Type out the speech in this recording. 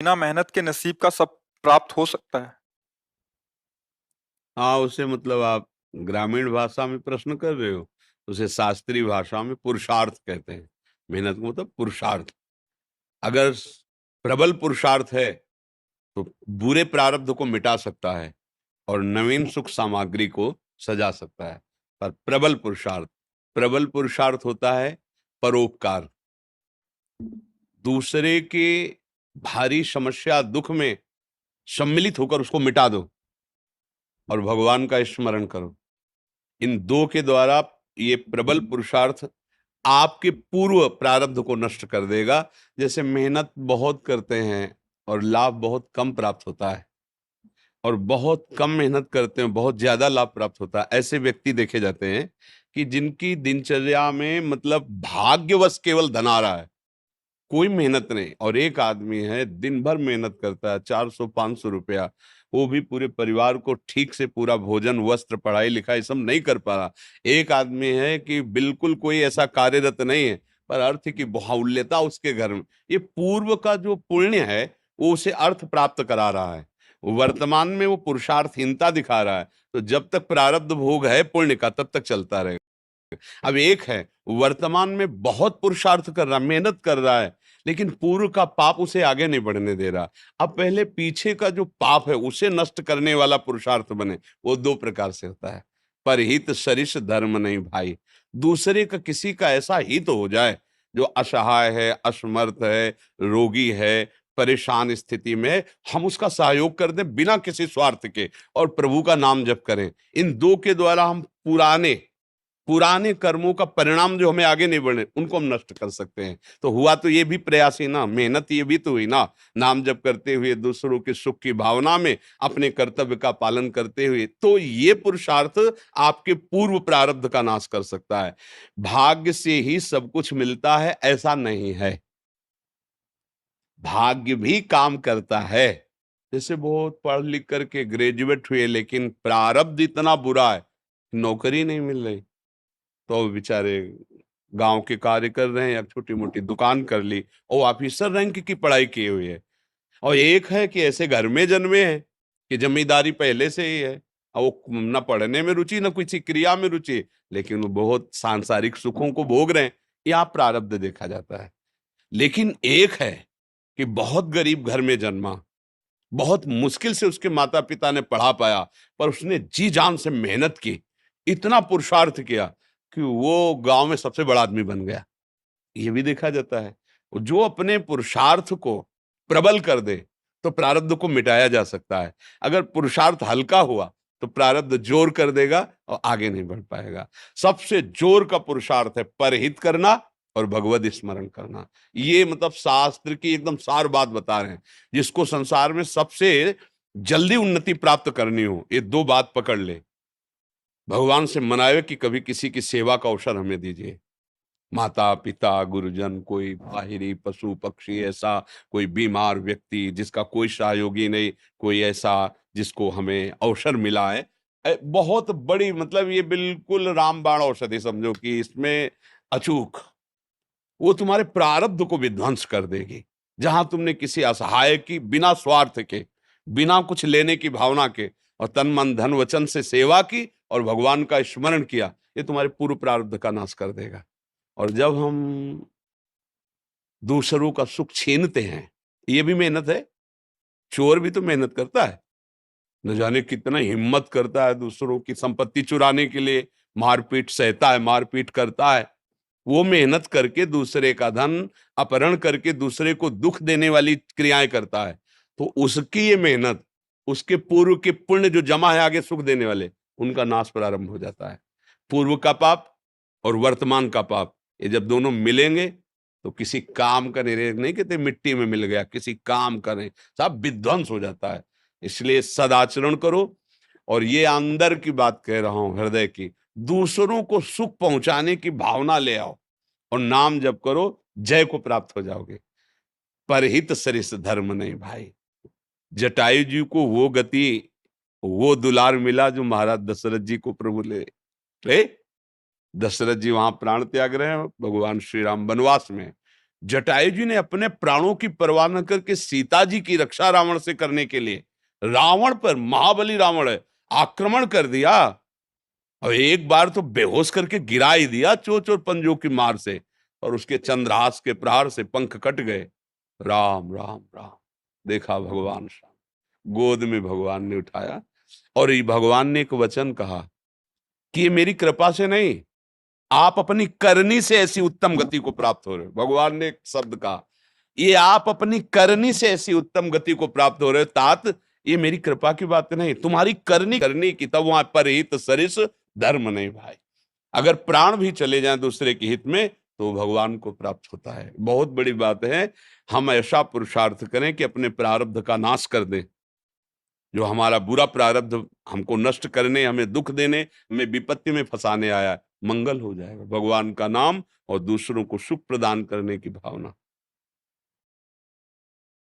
बिना मेहनत के नसीब का सब प्राप्त हो सकता है? हाँ, उसे मतलब आप ग्रामीण भाषा में प्रश्न कर रहे हो। उसे शास्त्रीय भाषा में पुरुषार्थ कहते हैं। मेहनत का मतलब पुरुषार्थ। अगर प्रबल पुरुषार्थ है तो बुरे प्रारब्ध को मिटा सकता है और नवीन सुख सामग्री को सजा सकता है। पर प्रबल पुरुषार्थ होता है परोपकार। दूसरे के भारी समस्या दुख में सम्मिलित होकर उसको मिटा दो और भगवान का स्मरण करो। इन दो के द्वारा ये प्रबल पुरुषार्थ आपके पूर्व प्रारब्ध को नष्ट कर देगा। जैसे मेहनत बहुत करते हैं और लाभ बहुत कम प्राप्त होता है, और बहुत कम मेहनत करते हैं बहुत ज्यादा लाभ प्राप्त होता है। ऐसे व्यक्ति देखे जाते हैं कि जिनकी दिनचर्या में मतलब भाग्यवश केवल धन आ रहा है, कोई मेहनत नहीं। और एक आदमी है दिन भर मेहनत करता है, 400-500 रुपया, वो भी पूरे परिवार को ठीक से पूरा भोजन वस्त्र पढ़ाई लिखाई सब नहीं कर पा रहा। एक आदमी है कि बिल्कुल कोई ऐसा कार्यरत नहीं है, पर अर्थ की बाहुल्यता उसके घर में, ये पूर्व का जो पुण्य है वो उसे अर्थ प्राप्त करा रहा है। वर्तमान में वो पुरुषार्थहीनता दिखा रहा है। तो जब तक प्रारब्ध भोग है पुण्य का तब तक चलता रहेगा। अब एक है वर्तमान में बहुत पुरुषार्थ कर रहा, मेहनत कर रहा है, लेकिन पूर्व का पाप उसे आगे नहीं बढ़ने दे रहा। अब पहले पीछे का जो पाप है उसे नष्ट करने वाला पुरुषार्थ बने। वो दो प्रकार से होता है। परहित सरिस धर्म नहीं भाई। दूसरे का किसी का ऐसा हित हो जाए जो असहाय है, असमर्थ है, रोगी है, परेशान स्थिति में है, हम उसका सहयोग कर दें बिना किसी स्वार्थ के और प्रभु का नाम जप करें। इन दो के द्वारा हम पुराने पुराने कर्मों का परिणाम जो हमें आगे नहीं बढ़े उनको हम नष्ट कर सकते हैं। तो हुआ तो ये भी प्रयास ही ना, मेहनत ये भी तो हुई ना। नाम जप करते हुए दूसरों के सुख की भावना में अपने कर्तव्य का पालन करते हुए, तो ये पुरुषार्थ आपके पूर्व प्रारब्ध का नाश कर सकता है। भाग्य से ही सब कुछ मिलता है ऐसा नहीं है, भाग्य भी काम करता है। जैसे बहुत पढ़ लिख करके ग्रेजुएट हुए लेकिन प्रारब्ध इतना बुरा है, नौकरी नहीं मिल रही, तो बेचारे गांव के कार्य कर रहे हैं या छोटी मोटी दुकान कर ली, और ऑफिसर रैंक की पढ़ाई की हुई है। और एक है कि ऐसे घर में जन्मे हैं कि जमींदारी पहले से ही है, और वो न पढ़ने में रुचि न किसी क्रिया में रुचि, लेकिन वो बहुत सांसारिक सुखों को भोग रहे हैं। यहाँ प्रारब्ध देखा जाता है। लेकिन एक है कि बहुत गरीब घर में जन्मा, बहुत मुश्किल से उसके माता पिता ने पढ़ा पाया, पर उसने जी जान से मेहनत की, इतना पुरुषार्थ किया कि वो गांव में सबसे बड़ा आदमी बन गया। ये भी देखा जाता है। जो अपने पुरुषार्थ को प्रबल कर दे तो प्रारब्ध को मिटाया जा सकता है। अगर पुरुषार्थ हल्का हुआ तो प्रारब्ध जोर कर देगा और आगे नहीं बढ़ पाएगा। सबसे जोर का पुरुषार्थ है परहित करना और भगवत स्मरण करना। ये मतलब शास्त्र की एकदम सार बात बता रहे हैं। जिसको संसार में सबसे जल्दी उन्नति प्राप्त करनी हो, ये दो बात पकड़ ले। भगवान से मनावे कि कभी किसी की सेवा का अवसर हमें दीजिए। माता पिता गुरुजन, कोई बाहरी पशु पक्षी, ऐसा कोई बीमार व्यक्ति जिसका कोई सहयोगी नहीं, कोई ऐसा जिसको हमें अवसर मिला है, बहुत बड़ी मतलब ये बिल्कुल रामबाण औषधि समझो कि इसमें अचूक वो तुम्हारे प्रारब्ध को विध्वंस कर देगी। जहां तुमने किसी असहाय की बिना स्वार्थ के, बिना कुछ लेने की भावना के और तन मन धन वचन से सेवा की और भगवान का स्मरण किया, ये तुम्हारे पूर्व प्रारब्ध का नाश कर देगा। और जब हम दूसरों का सुख छीनते हैं, ये भी मेहनत है। चोर भी तो मेहनत करता है, न जाने कितना हिम्मत करता है दूसरों की संपत्ति चुराने के लिए, मारपीट सहता है, मारपीट करता है। वो मेहनत करके दूसरे का धन अपहरण करके दूसरे को दुख देने वाली क्रियाएं करता है। तो उसकी ये मेहनत, उसके पूर्व के पुण्य जो जमा है आगे सुख देने वाले, उनका नाश प्रारंभ हो जाता है। पूर्व का पाप और वर्तमान का पाप, ये जब दोनों मिलेंगे तो किसी काम का नहीं कहते मिट्टी में मिल गया, किसी काम का नहीं, सब विध्वंस हो जाता है। इसलिए सदाचरण करो। और ये अंदर की बात कह रहा हूं, हृदय की, दूसरों को सुख पहुंचाने की भावना ले आओ और नाम जप करो, जय को प्राप्त हो जाओगे। परहित सरिस धर्म नहीं भाई। जटायु जी को वो गति, वो दुलार मिला जो महाराज दशरथ जी को प्रभु ले। दशरथ जी वहां प्राण त्याग रहे हैं, भगवान श्री राम वनवास में, जटायु जी ने अपने प्राणों की परवाह न करके सीता जी की रक्षा रावण से करने के लिए रावण पर, महाबली रावण है, आक्रमण कर दिया और एक बार तो बेहोश करके गिरा ही दिया चोंच और पंजों की मार से, और उसके चंद्रहास के प्रहार से पंख कट गए। राम राम राम, देखा भगवान श्याम, गोद में भगवान ने उठाया और ये भगवान ने एक वचन कहा कि ये मेरी कृपा से नहीं, आप अपनी करनी से ऐसी उत्तम गति को प्राप्त हो रहे हो। भगवान ने एक शब्द कहा, ये आप अपनी करनी से ऐसी उत्तम गति को प्राप्त हो रहे हो, तात ये मेरी कृपा की बात नहीं, तुम्हारी करनी करनी की, तब वहां पर हित सरिस धर्म नहीं भाई। अगर प्राण भी चले जाएं दूसरे के हित में तो भगवान को प्राप्त होता है। बहुत बड़ी बात है, हम ऐसा पुरुषार्थ करें कि अपने प्रारब्ध का नाश कर दें। जो हमारा बुरा प्रारब्ध हमको नष्ट करने, हमें दुख देने, हमें विपत्ति में फंसाने आया, मंगल हो जाएगा। भगवान का नाम और दूसरों को सुख प्रदान करने की भावना।